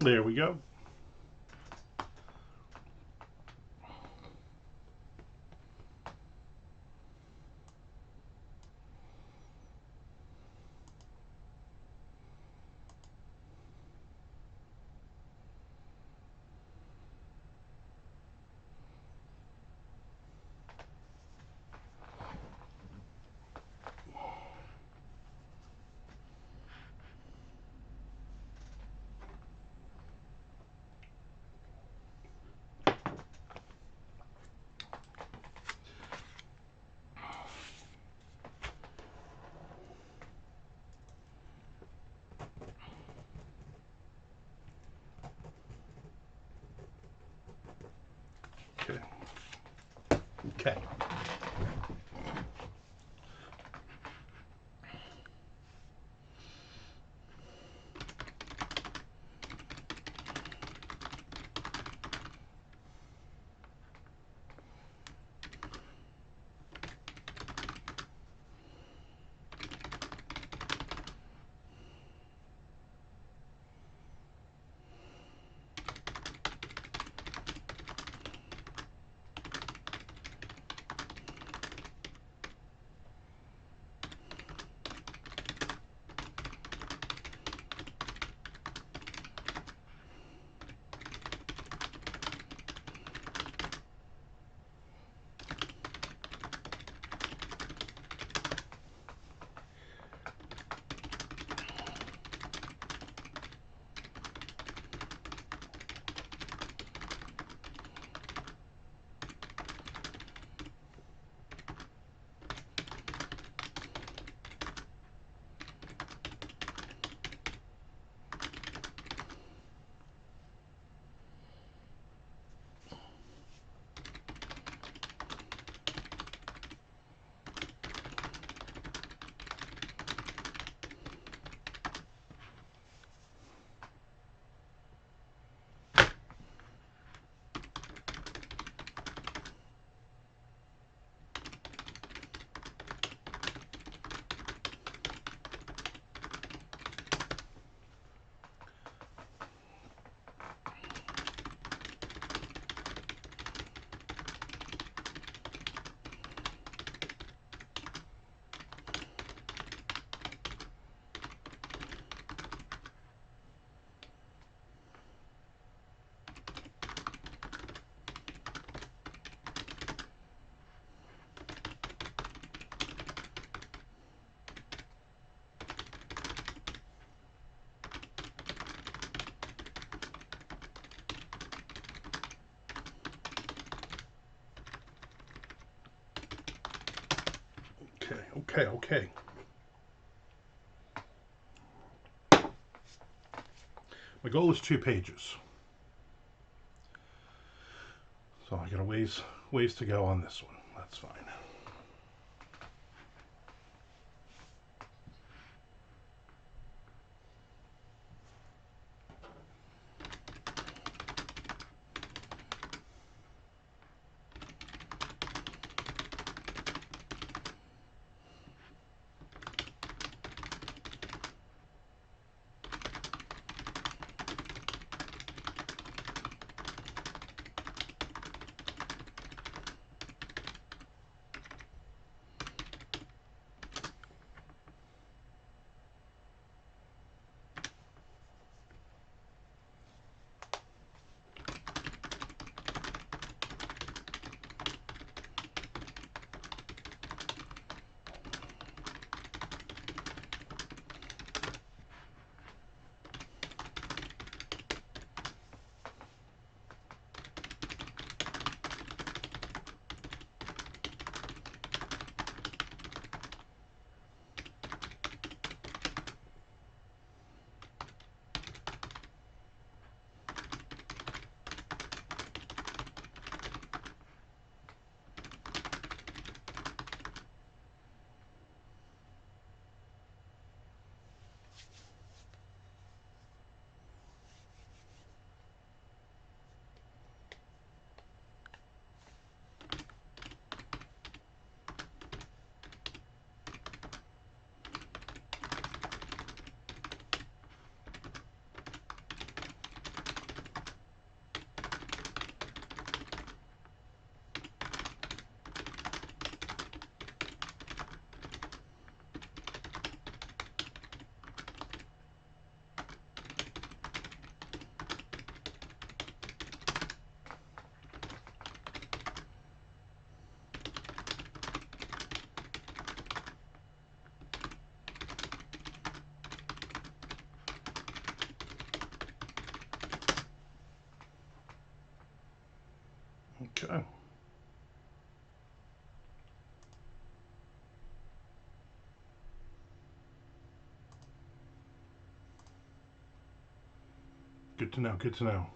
There we go. Okay. Okay. Okay. My goal is 2 pages. So I got a ways to go on this one. That's fine. Good to know. Good to know.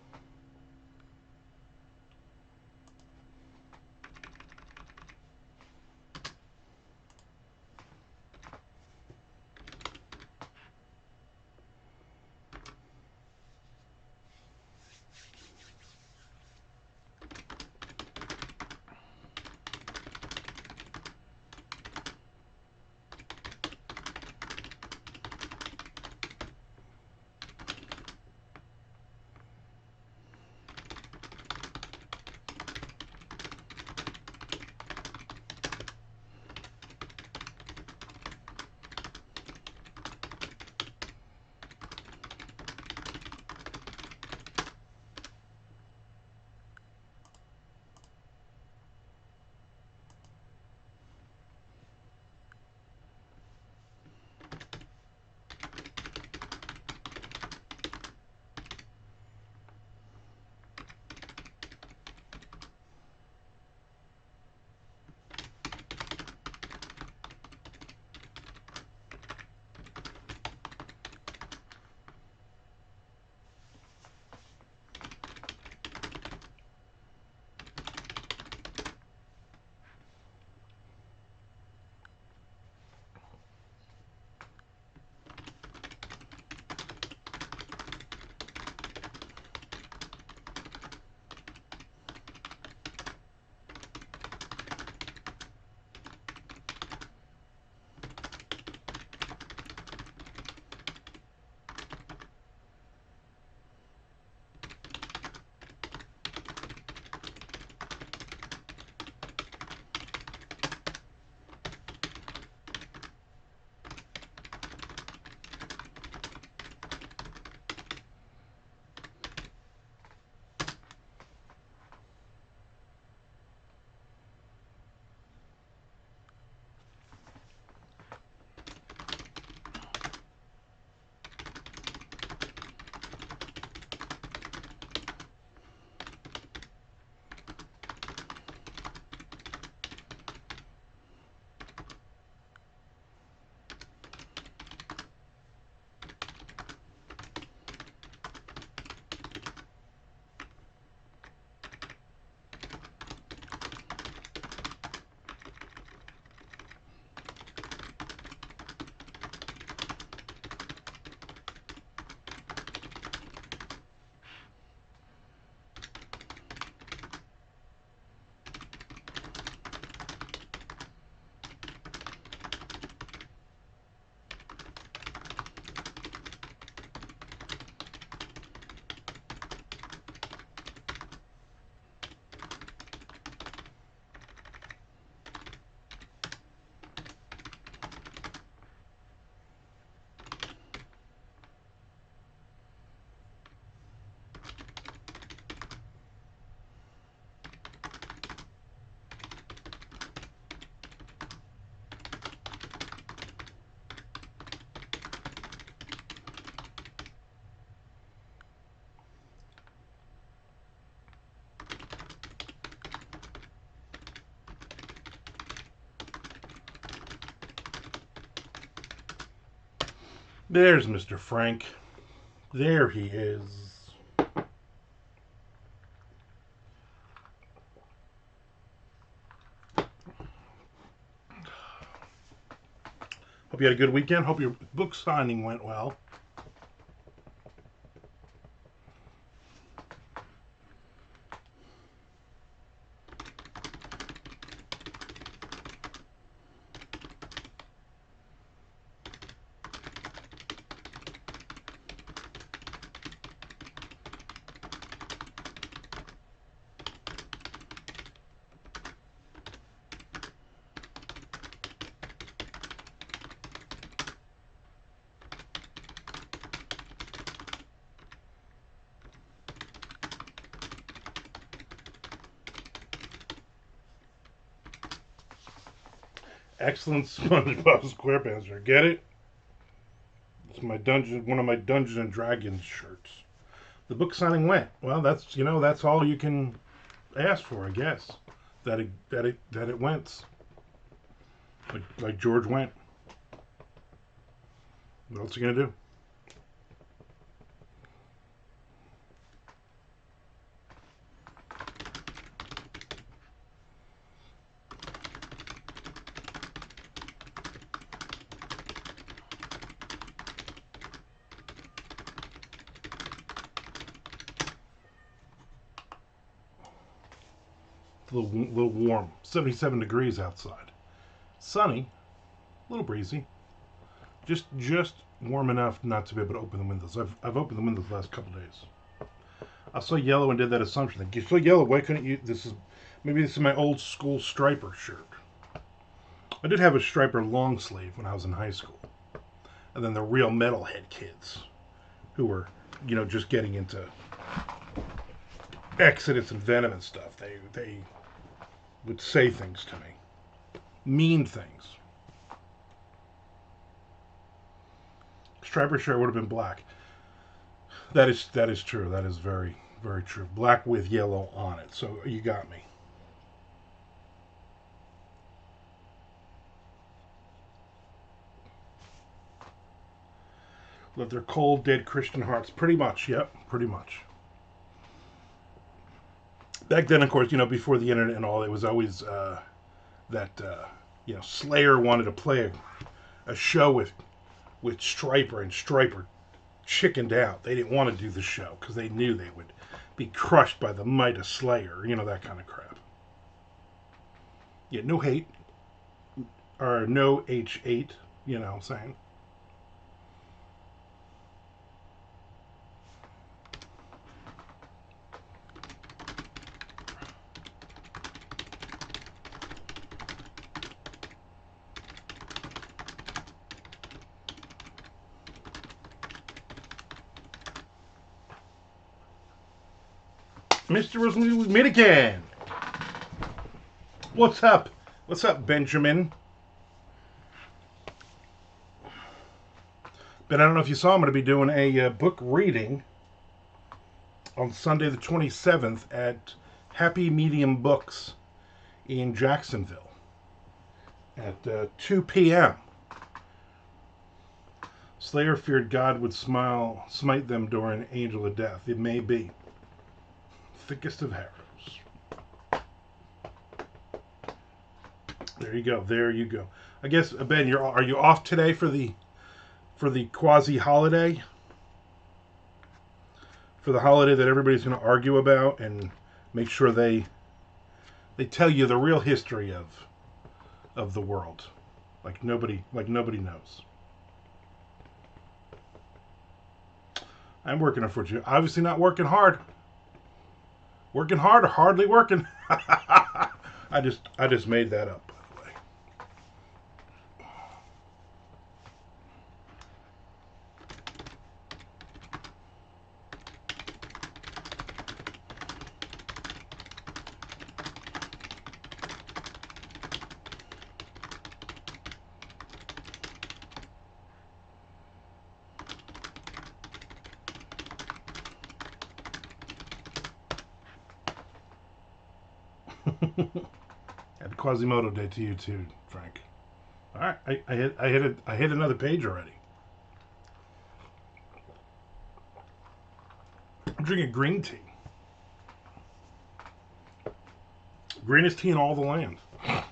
There's Mr. Frank. There he is. Hope you had a good weekend. Hope your book signing went well. Excellent SpongeBob SquarePants shirt. Get it? It's my one of my Dungeons and Dragons shirts. The book signing went. Well, that's all you can ask for, I guess. That it went. Like George went. What else are you gonna do? little warm. 77 degrees outside. Sunny, a little breezy. Just warm enough not to be able to open the windows. I've opened the windows the last couple days. I saw yellow and did that assumption. Like, you saw yellow, why couldn't you? Maybe this is my old school striper shirt. I did have a striper long sleeve when I was in high school. And then the real metalhead kids who were, just getting into Exodus and Venom and stuff. They would say things to me. Mean things. Striper shirt would have been black. That is true. That is very, very true. Black with yellow on it. So you got me. Let their cold, dead Christian hearts. Pretty much, yep, pretty much. Back then, of course, before the internet and all, it was always Slayer wanted to play a show with Striper, and Striper chickened out. They didn't want to do the show because they knew they would be crushed by the might of Slayer, that kind of crap. Yeah, no hate, or no H8, I'm saying. Mr. Rosalie, we meet again. What's up? What's up, Benjamin? Ben, I don't know if you saw, I'm going to be doing a book reading on Sunday the 27th at Happy Medium Books in Jacksonville at 2 p.m. Slayer feared God would smite them during Angel of Death. It may be. Thickest of arrows. There you go. There you go. I guess, Ben, are you off today for the quasi holiday? For the holiday that everybody's going to argue about and make sure they tell you the real history of the world, like nobody knows. I'm working, unfortunately. Obviously not working hard. Working hard or hardly working? I just made that up, by the way. Happy Quasimodo Day to you too, Frank. All right, I hit another page already. I'm drinking green tea. Greenest tea in all the land. All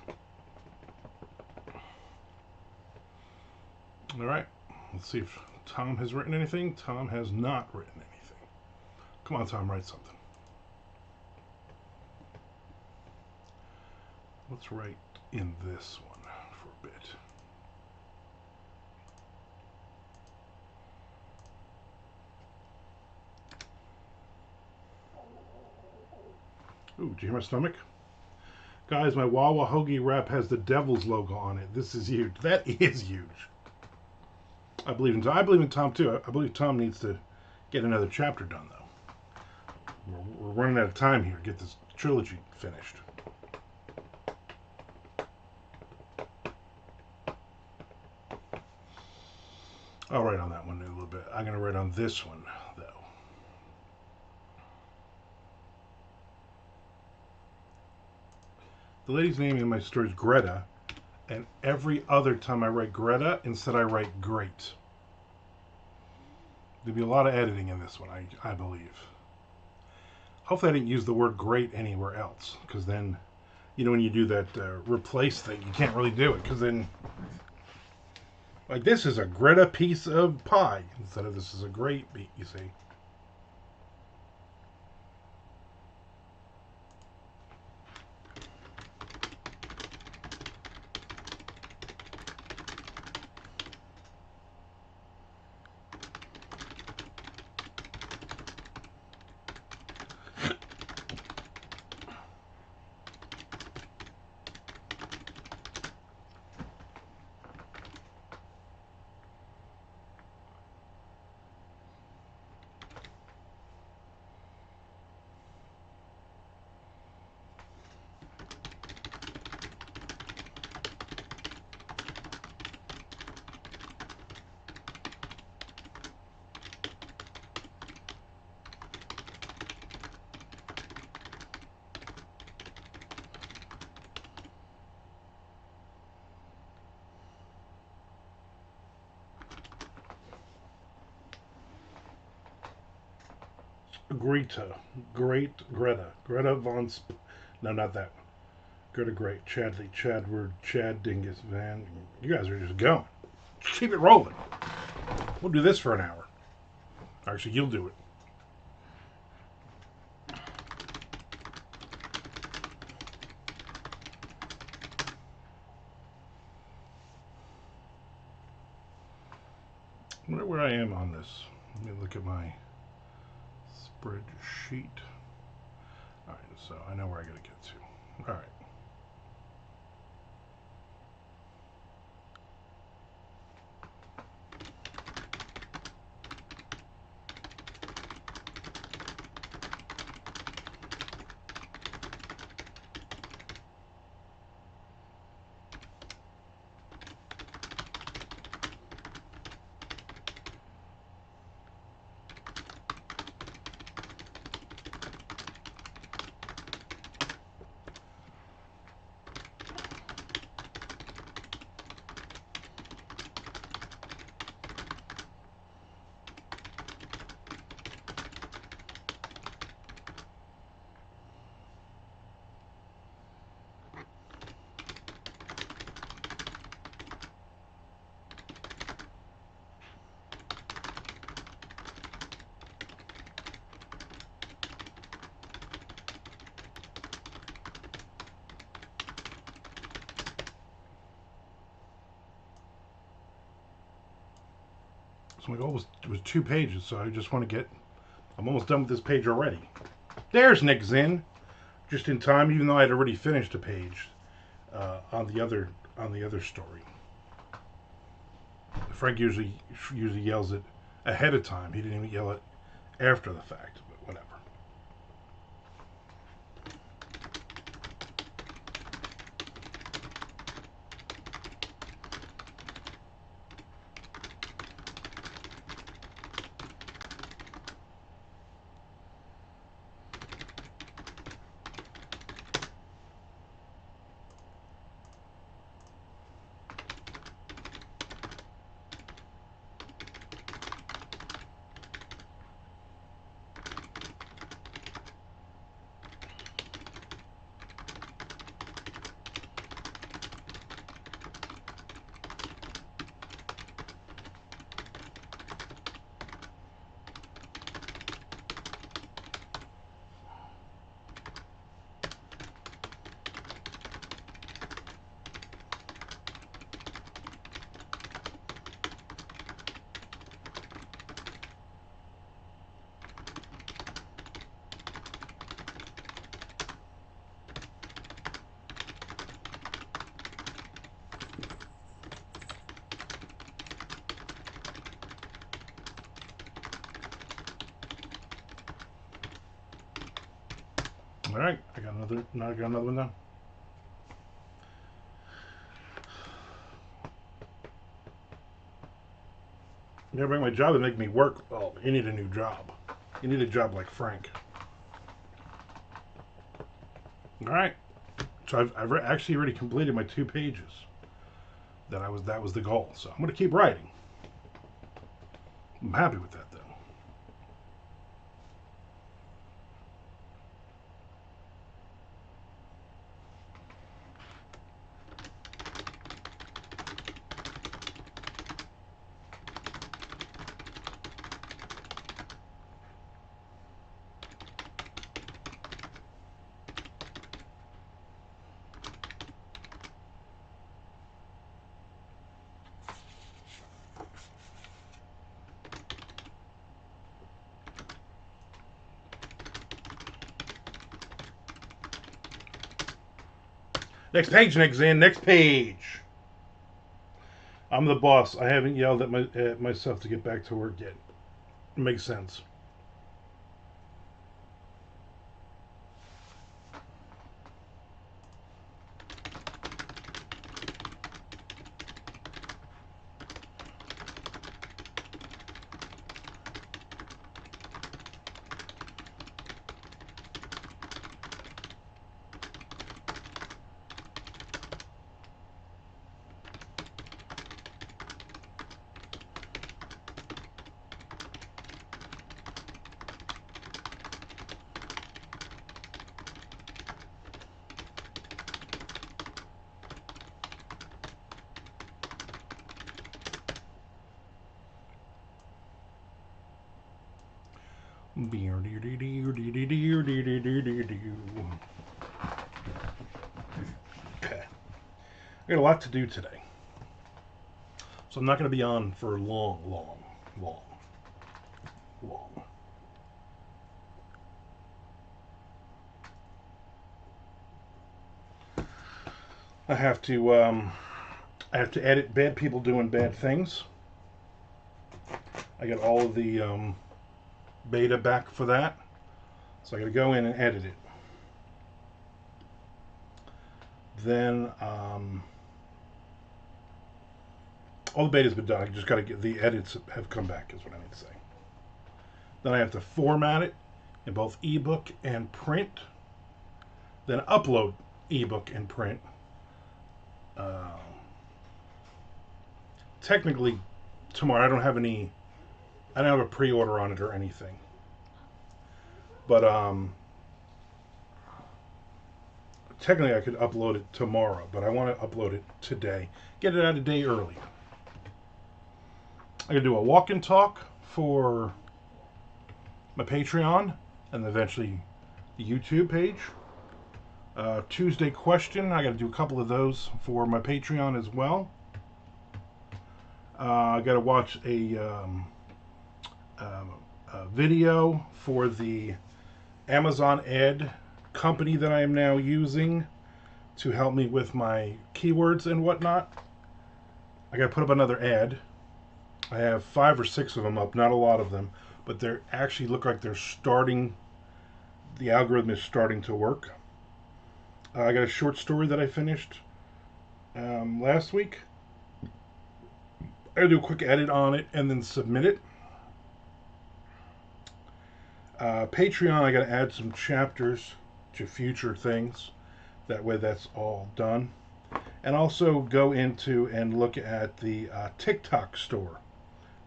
right, let's see if Tom has written anything. Tom has not written anything. Come on, Tom, write something. Let's write in this one for a bit. Ooh, do you hear my stomach? Guys, my Wawa Hoagie wrap has the devil's logo on it. This is huge. That is huge. I believe in Tom. I believe in Tom too. I believe Tom needs to get another chapter done though. We're running out of time here to get this trilogy finished. I'll write on that one in a little bit. I'm going to write on this one, though. The lady's name in my story is Greta, and every other time I write Greta, instead I write great. There'll be a lot of editing in this one, I believe. Hopefully I didn't use the word great anywhere else, because then, when you do that replace thing, you can't really do it, because then... Like, this is a Greta piece of pie, instead of this is a great beat, you see. Greta von no, not that one. Greta Great, Chadley, Chadward, Chad Dingus, Van. You guys are just going. Keep it rolling. We'll do this for an hour. Actually, you'll do it. I wonder where I am on this. Let me look at my spreadsheet. Alright, so I know where I gotta get to. Alright. So my goal was 2 pages, so I just want to get. I'm almost done with this page already. There's Nick Zinn, just in time, even though I'd already finished a page on the other story. Frank usually yells it ahead of time. He didn't even yell it after the fact, but whatever. All right, I got another one done. You bring my job to make me work. Oh, you need a new job. You need a job like Frank. All right. So I've actually already completed my 2 pages. That was the goal. So I'm going to keep writing. I'm happy with that though. Next page, Nick Zinn. Next page. I'm the boss. I haven't yelled at myself to get back to work yet. It makes sense. Okay. I got a lot to do today. So I'm not going to be on for long. I have to edit bad people doing bad things. I got all of the beta back for that, so I got to go in and edit it. Then all the beta's been done. I just got to get the edits have come back, is what I need to say. Then I have to format it in both ebook and print. Then upload ebook and print. Technically, tomorrow I don't have a pre-order on it or anything. But technically I could upload it tomorrow, but I want to upload it today. Get it out a day early. I could do a walk and talk for my Patreon and eventually the YouTube page. Tuesday question, I got to do a couple of those for my Patreon as well. I got to watch a video for the Amazon ad company that I am now using to help me with my keywords and whatnot. I got to put up another ad. I have 5 or 6 of them up, not a lot of them, but they actually look like they're starting. The algorithm is starting to work. I got a short story that I finished last week. I gotta do a quick edit on it and then submit it. Patreon, I gotta add some chapters to future things. That way that's all done. And also go into and look at the TikTok store.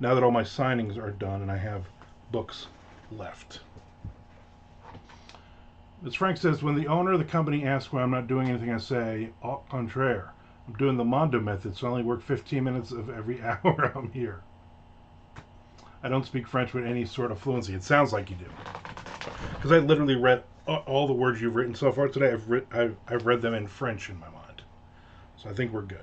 Now that all my signings are done and I have books left. As Frank says, when the owner of the company asks why I'm not doing anything, I say, au contraire. I'm doing the Mondo method, so I only work 15 minutes of every hour I'm here. I don't speak French with any sort of fluency. It sounds like you do. Because I literally read all the words you've written so far today. I've read them in French in my mind. So I think we're good.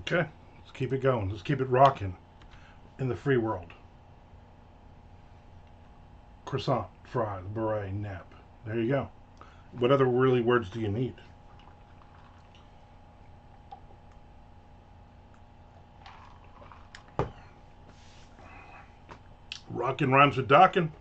Okay, let's keep it going. Let's keep it rocking in the free world. Croissant, fries, beret, nap. There you go. What other really words do you need? Rockin' rhymes with dockin'.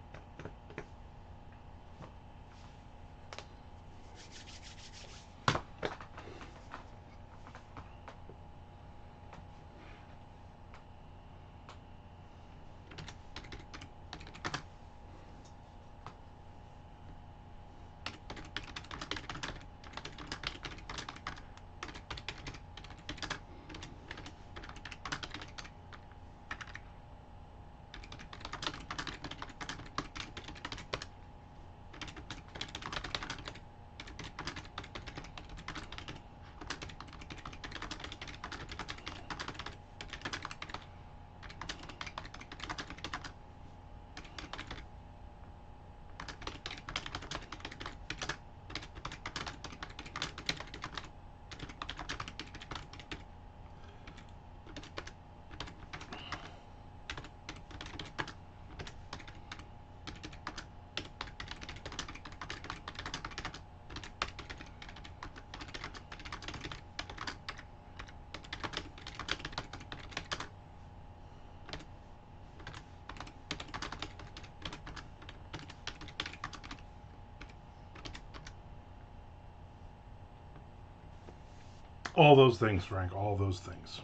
All those things, Frank. All those things.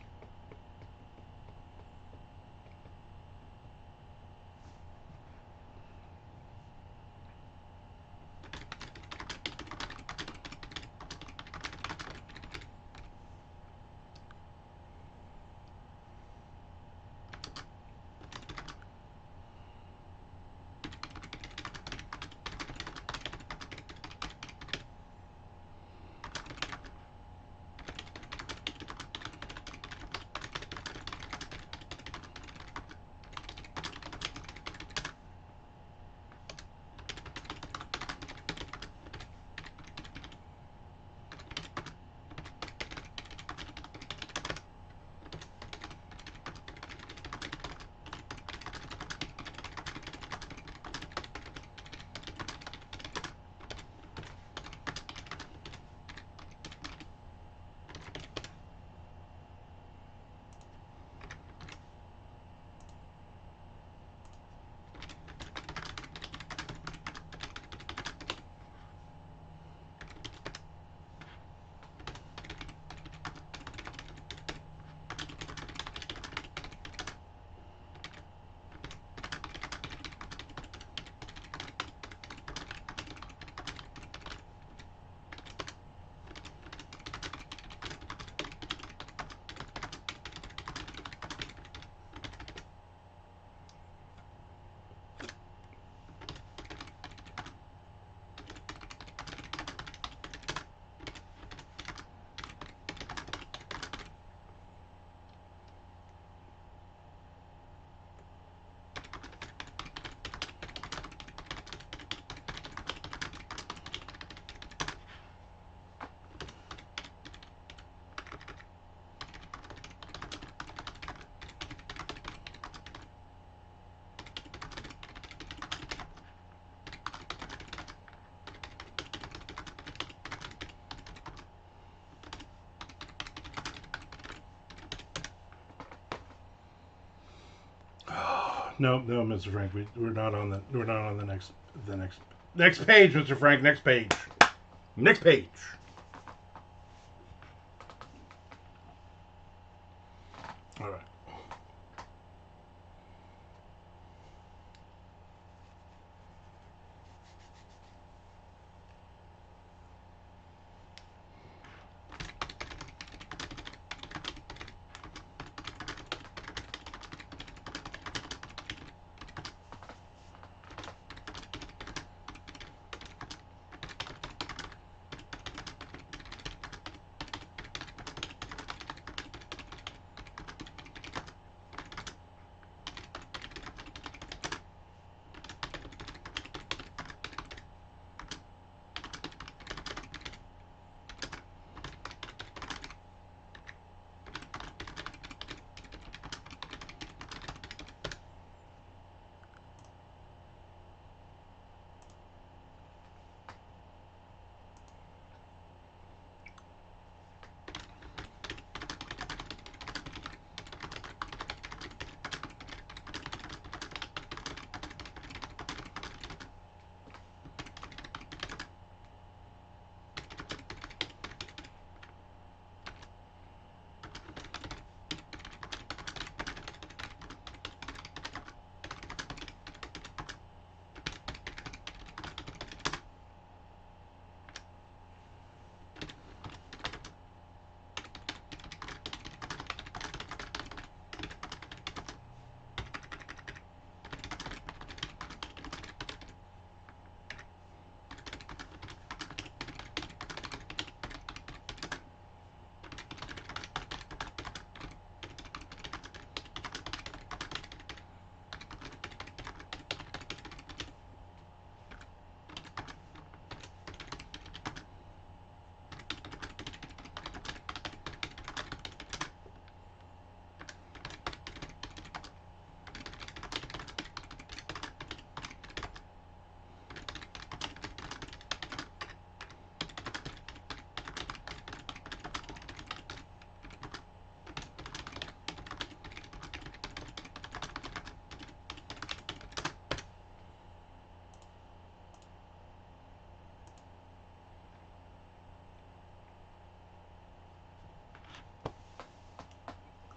No, no, Mr. Frank. We're not on the next page, Mr. Frank. Next page. Next page. All right.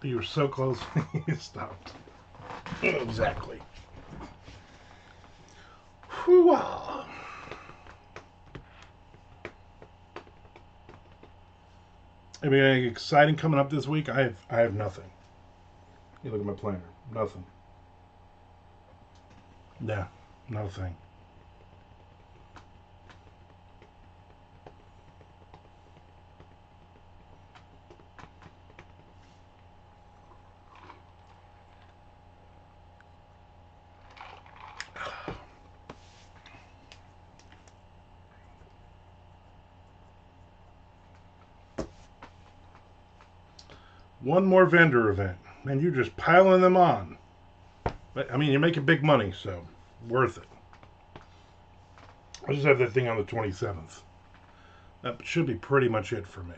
You were so close. You stopped. Exactly. Hoo-ah. I mean, anything exciting coming up this week? I have nothing. You look at my planner. Nothing. Yeah, nothing. One more vendor event, and you're just piling them on. But, I mean, you're making big money, so worth it. I just have that thing on the 27th. That should be pretty much it for me.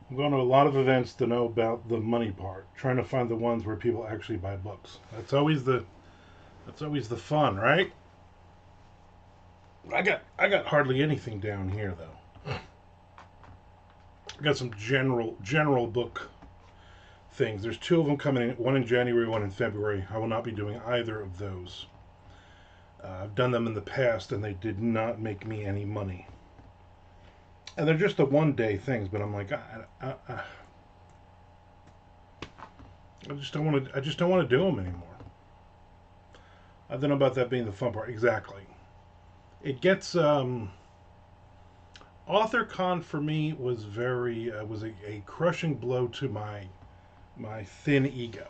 I'm going to a lot of events to know about the money part. Trying to find the ones where people actually buy books. That's always the fun, right? I got hardly anything down here though. I got some general book things. There's two of them coming in. One in January, one in February. I will not be doing either of those. I've done them in the past, and they did not make me any money. And they're just the one-day things. But I'm like, I just don't want to. I just don't want to do them anymore. I don't know about that being the fun part. Exactly. It gets AuthorCon for me was very was a crushing blow to my thin ego.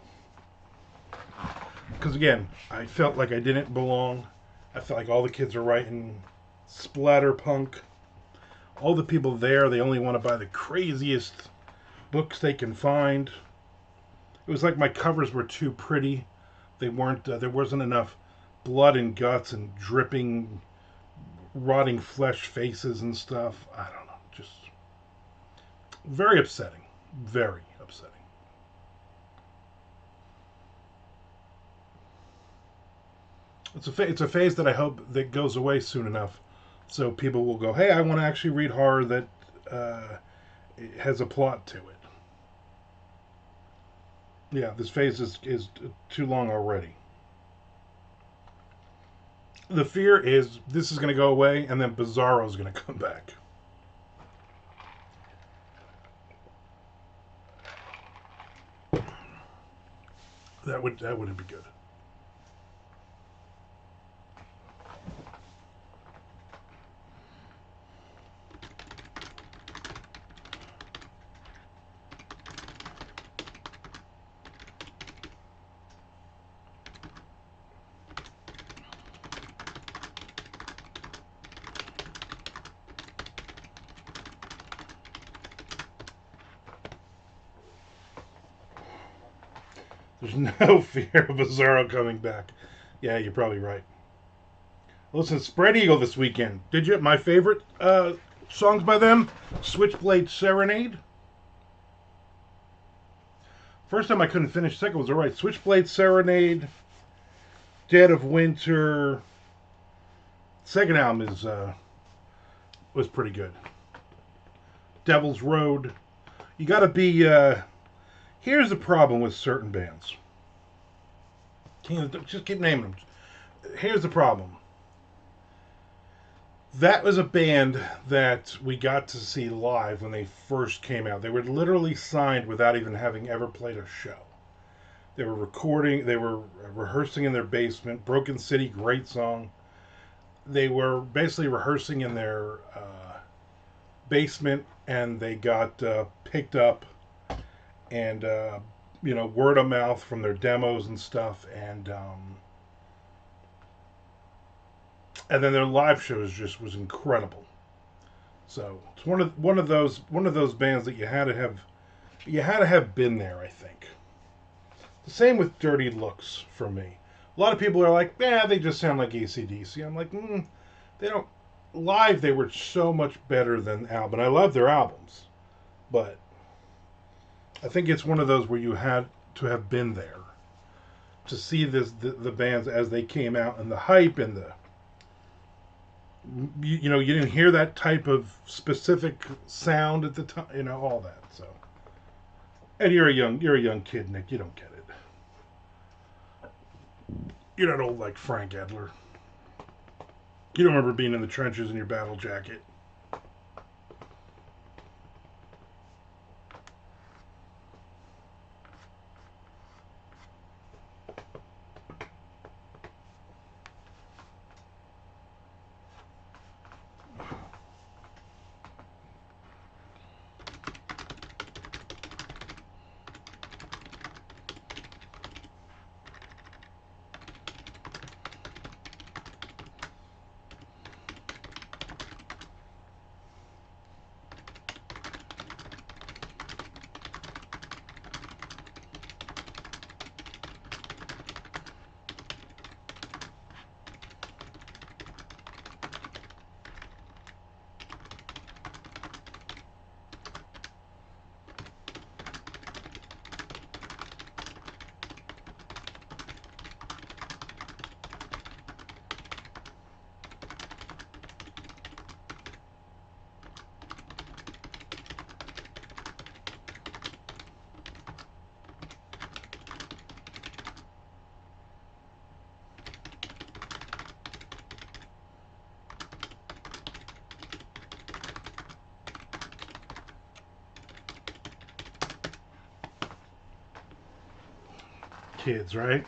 Because again, I felt like I didn't belong. I felt like all the kids are writing splatterpunk. All the people there, they only want to buy the craziest books they can find. It was like my covers were too pretty. They weren't. There wasn't enough blood and guts and dripping, rotting flesh faces and stuff. I don't know. Just very upsetting. Very upsetting. It's a phase that I hope that goes away soon enough, so people will go, hey, I want to actually read horror that uh, has a plot to it. Yeah, this phase is too long already. The fear is this is going to go away, and then Bizarro is going to come back. That would be good. There's no fear of Bizarro coming back. Yeah, you're probably right. Listen, Spread Eagle this weekend. Did you? My favorite songs by them: Switchblade Serenade. First time I couldn't finish. Second was alright. Switchblade Serenade, Dead of Winter. Second album is was pretty good. Devil's Road. You got to be. Here's the problem with certain bands. Just keep naming them. Here's the problem. That was a band that we got to see live when they first came out. They were literally signed without even having ever played a show. They were recording, they were rehearsing in their basement. Broken City, great song. They were basically rehearsing in their basement, and they got picked up and word of mouth from their demos and stuff, and then their live shows just was incredible. So it's one of those bands that you had to have been there. I think the same with Dirty Looks for me. A lot of people are like, yeah, they just sound like AC/DC. I'm like, they don't. Live, they were so much better than album. I love their albums, but I think it's one of those where you had to have been there to see the bands as they came out, and the hype and the you didn't hear that type of specific sound at the time, all that. So, and you're a young kid, Nick. You don't get it. You're not old like Frank Edler. You don't remember being in the trenches in your battle jacket. Kids, right?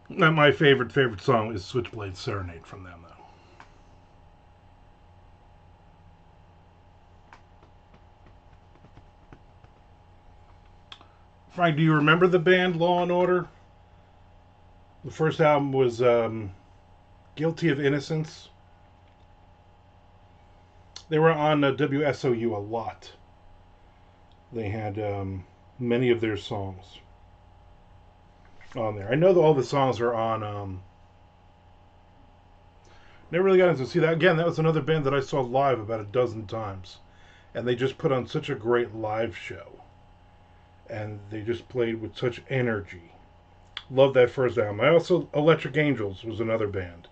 Not my favorite song is Switchblade Serenade from them, though. Frank, do you remember the band Law and Order? The first album was Guilty of Innocence. They were on WSOU a lot. They had many of their songs on there. I know that all the songs are on. Never really got into see that again. That was another band that I saw live about a dozen times, and they just put on such a great live show, and they just played with such energy. Love that first album. I also Electric Angels was another band.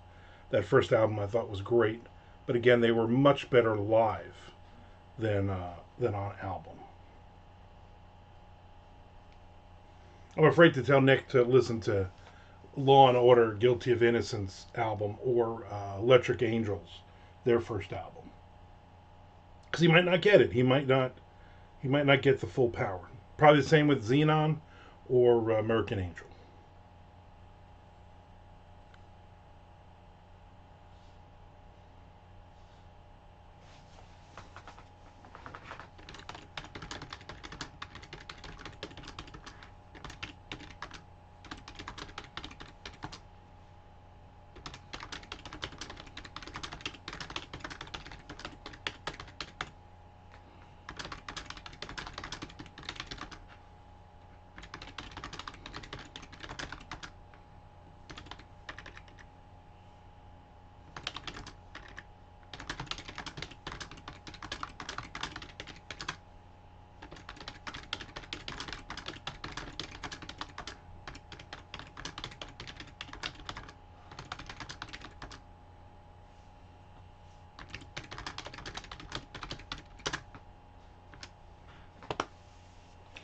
That first album I thought was great, but again they were much better live than on album. I'm afraid to tell Nick to listen to Law and Order, Guilty of Innocence album or Electric Angels, their first album, because he might not get it. He might not. He might not get the full power. Probably the same with Xenon or American Angel.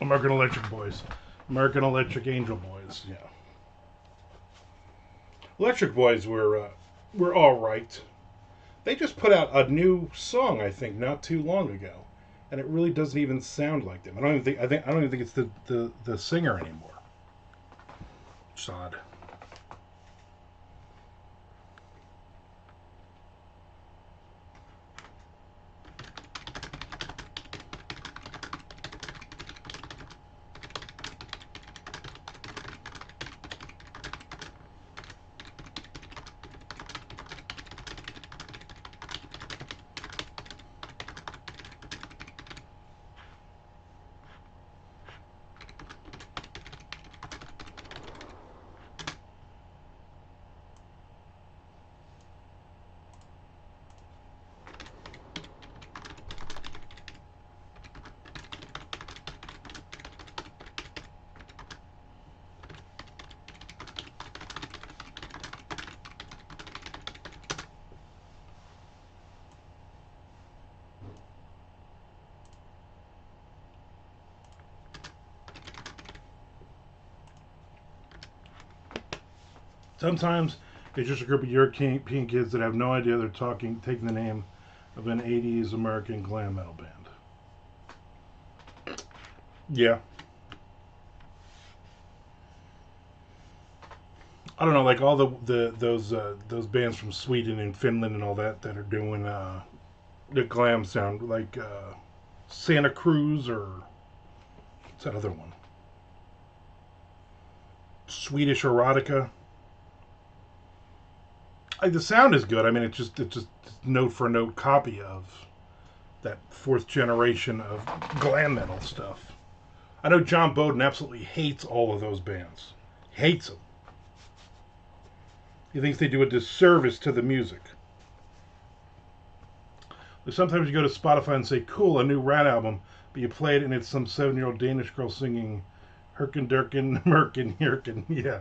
American Electric Boys. American Electric Angel Boys, yeah. Electric Boys were all right. They just put out a new song, I think, not too long ago, and it really doesn't even sound like them. I don't even think it's the singer anymore. It's odd. Sometimes it's just a group of European kids that have no idea they're taking the name of an 80s American glam metal band. Yeah. I don't know, like all those bands from Sweden and Finland and all that are doing the glam sound, like Santa Cruz or what's that other one? Swedish Erotica. Like the sound is good. I mean, it's just note for note copy of that fourth generation of glam metal stuff. I know John Bowden absolutely hates all of those bands. Hates them. He thinks they do a disservice to the music. Like sometimes you go to Spotify and say, cool, a new Rat album, but you play it and it's some 7-year-old Danish girl singing Herkin Durkin, Merkin, Yerkin. Yeah.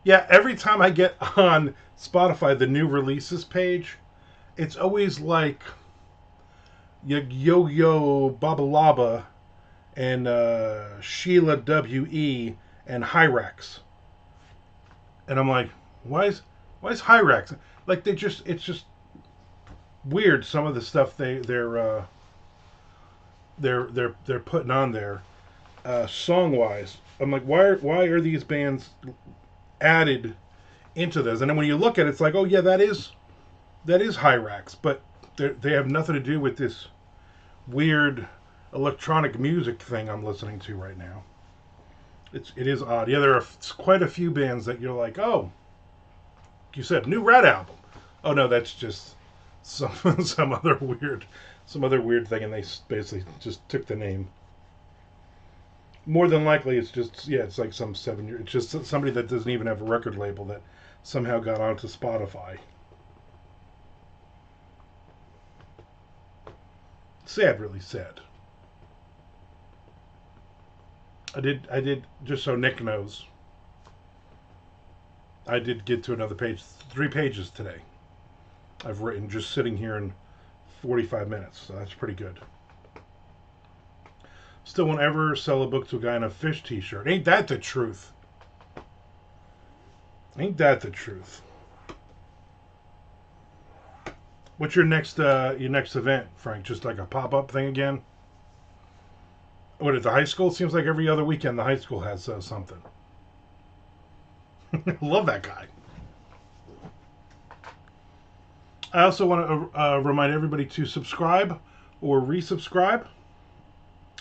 Yeah, every time I get on Spotify, the new releases page, it's always like Yo-Yo Babalaba and Sheila W.E. and Hyrax. And I'm like, why is Hyrax? Like it's just weird some of the stuff they're putting on there song wise. I'm like, why are these bands added into this? And then when you look at it, it's like, oh yeah, that is Hyrax, but they have nothing to do with this weird electronic music thing I'm listening to right now. It is odd. Yeah, there are quite a few bands that you're like, oh, you said new Rat album. Oh no, that's just some other weird thing, and they basically just took the name. More than likely, it's just it's like some 7-year. It's just somebody that doesn't even have a record label that somehow got onto Spotify. Sad, really sad. I did just so Nick knows. I did get to another page, 3 pages today. I've written just sitting here in 45 minutes, so that's pretty good. Still won't ever sell a book to a guy in a Fish t-shirt. Ain't that the truth? Ain't that the truth? What's your next event, Frank? Just like a pop-up thing again? What, at the high school? It seems like every other weekend the high school has something. Love that guy. I also want to remind everybody to subscribe or resubscribe,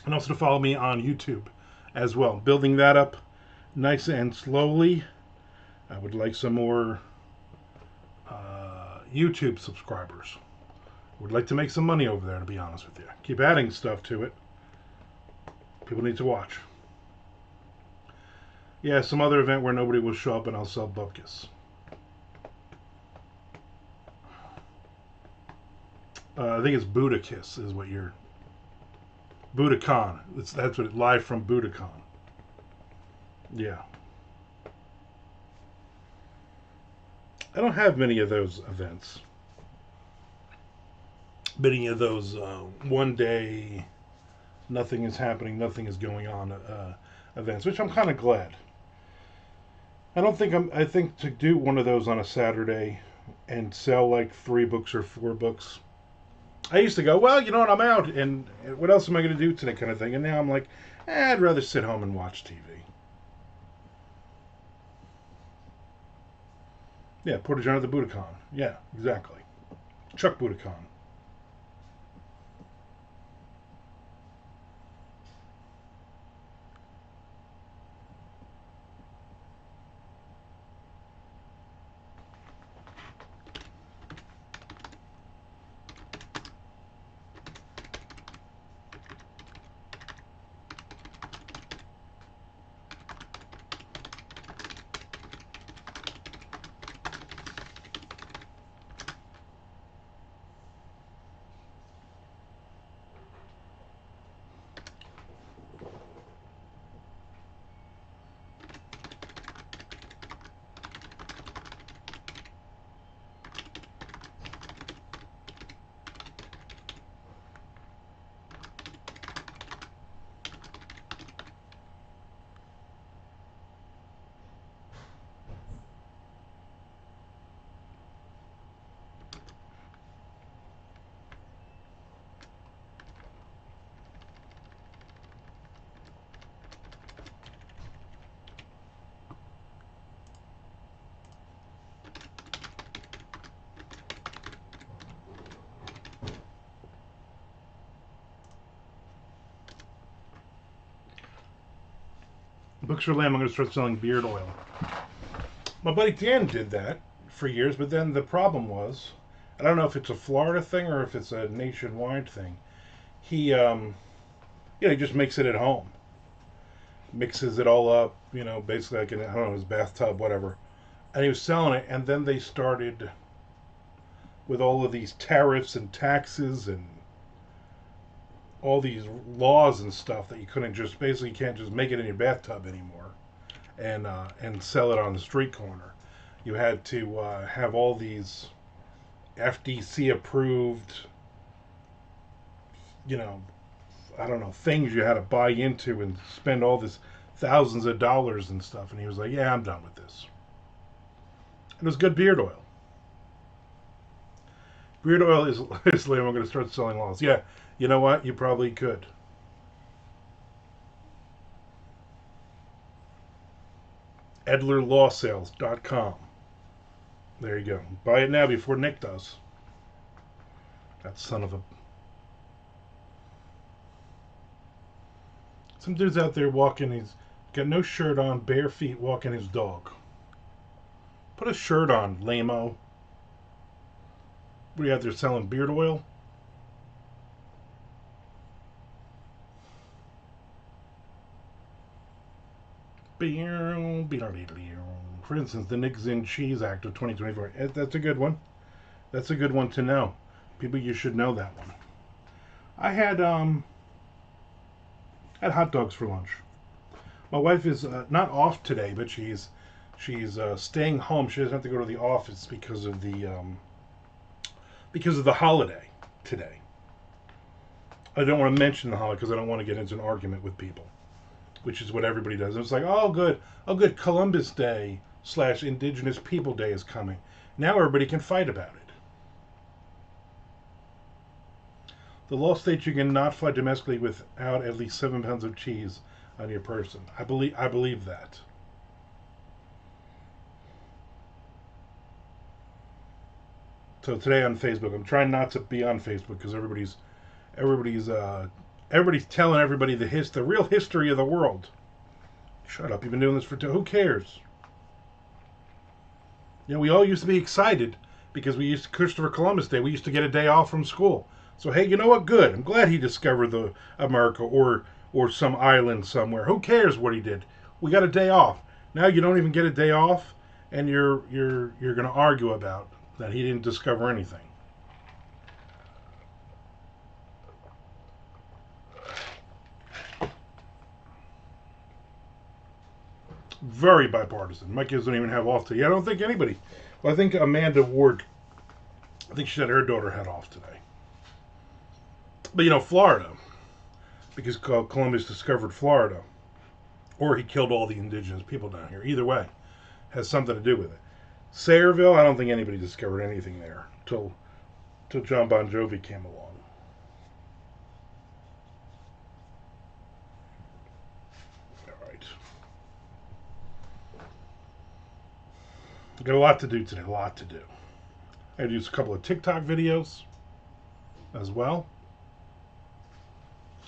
and also to follow me on YouTube as well. Building that up nice and slowly. I would like some more YouTube subscribers. Would like to make some money over there, to be honest with you. Keep adding stuff to it. People need to watch. Yeah, some other event where nobody will show up and I'll sell bupkis. I think it's Buddha-Kiss is what you're... Budokan. That's what it... Live from Budokan. Yeah. I don't have many of those events. Many of those one-day nothing is happening, nothing is going on events, which I'm kind of glad. I think to do one of those on a Saturday and sell like 3 books or 4 books. I used to go, well, you know what, I'm out, and what else am I going to do today, kind of thing. And now I'm like, I'd rather sit home and watch TV. Yeah, Portageon the Budokan. Yeah, exactly. Chuck Budokan. Books for Lamb, I'm going to start selling beard oil. My buddy Dan did that for years, but then the problem was, I don't know if it's a Florida thing or if it's a nationwide thing. He just makes it at home, mixes it all up, basically like in, I don't know, his bathtub, whatever. And he was selling it, and then they started with all of these tariffs and taxes and all these laws and stuff that you couldn't just basically can't just make it in your bathtub anymore and sell it on the street corner. You had to have all these FDC approved, I don't know, things you had to buy into and spend all this thousands of dollars and stuff. And he was like, "Yeah, I'm done with this." And it was good beard oil. Beard oil is like, I'm going to start selling laws. Yeah, you know what? You probably could. EdlerLawSales.com. There you go. Buy it now before Nick does. That son of a... Some dude's out there walking, he's got no shirt on, bare feet, walking his dog. Put a shirt on, lame-o. What are you out there selling, beard oil? For instance, the Nick Zinn Cheese Act of 2024. That's a good one. That's a good one to know. People, you should know that one. I had hot dogs for lunch. My wife is not off today, but she's staying home. She doesn't have to go to the office because of the holiday today. I don't want to mention the holiday because I don't want to get into an argument with people, which is what everybody does. It's like, oh good, Columbus Day / Indigenous People Day is coming. Now everybody can fight about it. The law states you cannot fly domestically without at least 7 pounds of cheese on your person. I believe that. So today on Facebook, I'm trying not to be on Facebook because everybody's telling everybody the real history of the world. Shut up! You've been doing this for who cares? We all used to be excited because we used to Christopher Columbus Day. We used to get a day off from school. So hey, you know what? Good. I'm glad he discovered the America or some island somewhere. Who cares what he did? We got a day off. Now you don't even get a day off, and you're going to argue about that he didn't discover anything. Very bipartisan. My kids don't even have off today. I don't think anybody. Well, I think Amanda Ward. I think she said her daughter had off today. But Florida, because Columbus discovered Florida, or he killed all the indigenous people down here. Either way, has something to do with it. Sayreville, I don't think anybody discovered anything there till John Bon Jovi came along. All right. Got a lot to do today, a lot to do. I had to use a couple of TikTok videos as well.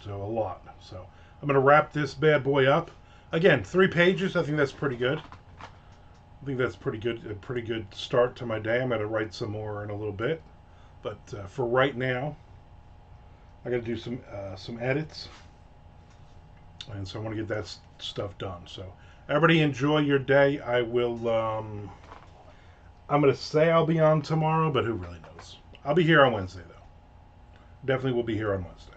So a lot. So I'm going to wrap this bad boy up. Again, 3 pages. I think that's pretty good. I think that's pretty good. A pretty good start to my day. I'm going to write some more in a little bit, but for right now, I got to do some edits, and so I want to get that stuff done. So everybody enjoy your day. I will. I'm going to say I'll be on tomorrow, but who really knows? I'll be here on Wednesday though. Definitely will be here on Wednesday.